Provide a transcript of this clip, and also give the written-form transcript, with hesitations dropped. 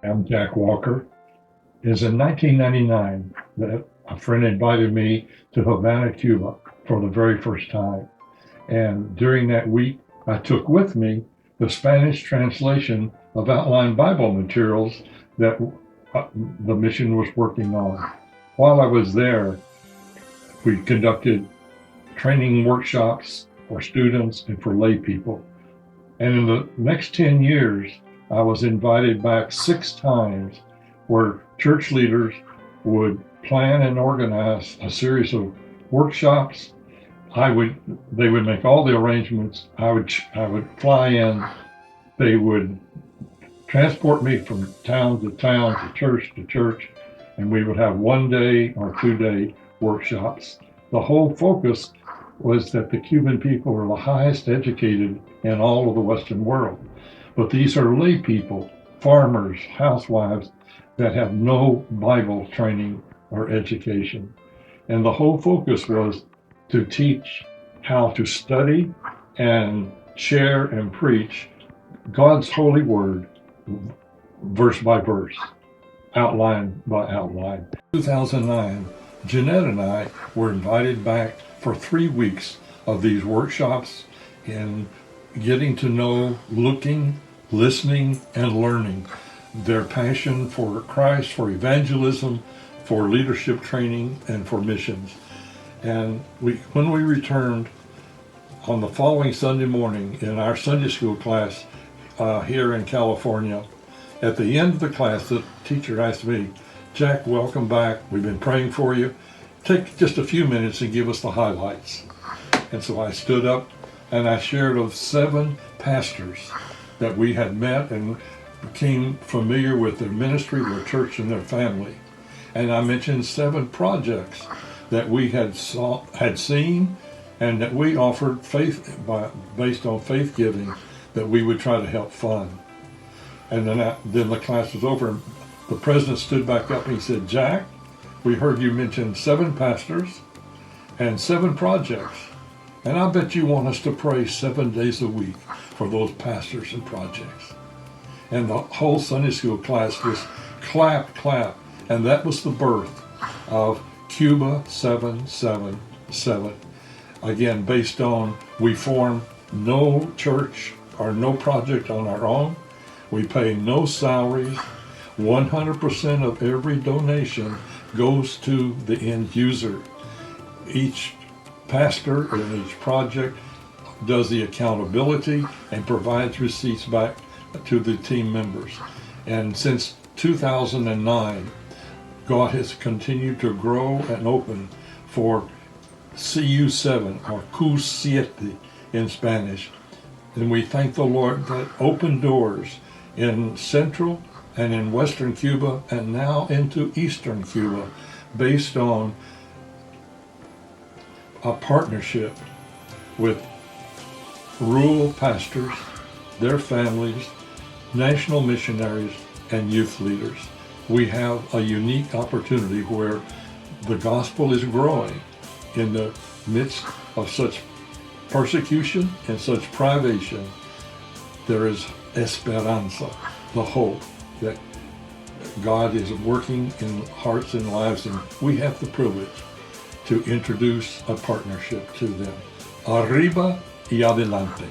I'm Jack Walker. It was in 1999 that a friend invited me to Havana, Cuba for the very first time. And during that week, I took with me the Spanish translation of outline Bible materials that the mission was working on. While I was there, we conducted training workshops for students and for lay people. And in the next 10 years, I was invited back 6 times where church leaders would plan and organize a series of workshops. They would make all the arrangements. I would fly in. They would transport me from town to town, to church, and we would have 1 day or 2 day workshops. The whole focus was that the Cuban people were the highest educated in all of the Western world. But these are lay people, farmers, housewives that have no Bible training or education. And the whole focus was to teach how to study and share and preach God's holy word, verse by verse, outline by outline. In 2009, Jeanette and I were invited back for 3 weeks of these workshops in getting to know, looking, listening, and learning their passion for Christ, for evangelism, for leadership training, and for missions. And when we returned on the following Sunday morning in our Sunday school class here in California, at the end of the class, the teacher asked me, "Jack, welcome back. We've been praying for you. Take just a few minutes and give us the highlights." And so I stood up and I shared of 7 pastors that we had met and became familiar with their ministry, their church, and their family. And I mentioned 7 projects that we had seen and that we offered based on faith giving that we would try to help fund. And then the class was over and the president stood back up and he said, "Jack, we heard you mention 7 pastors and 7 projects. And I bet you want us to pray 7 days a week for those pastors and projects." And the whole Sunday school class just clap. And that was the birth of Cuba 777. Again, based on we form no church or no project on our own. We pay no salaries. 100% of every donation goes to the end user. Each pastor in each project does the accountability and provides receipts back to the team members. And since 2009, God has continued to grow and open for CU7 or Q7 in Spanish. And we thank the Lord that open doors in Central and in Western Cuba and now into Eastern Cuba based on a partnership with rural pastors, their families, national missionaries, and youth leaders. We have a unique opportunity where the gospel is growing in the midst of such persecution and such privation. There is esperanza, the hope that God is working in hearts and lives, and we have the privilege to introduce a partnership to them. Arriba y adelante.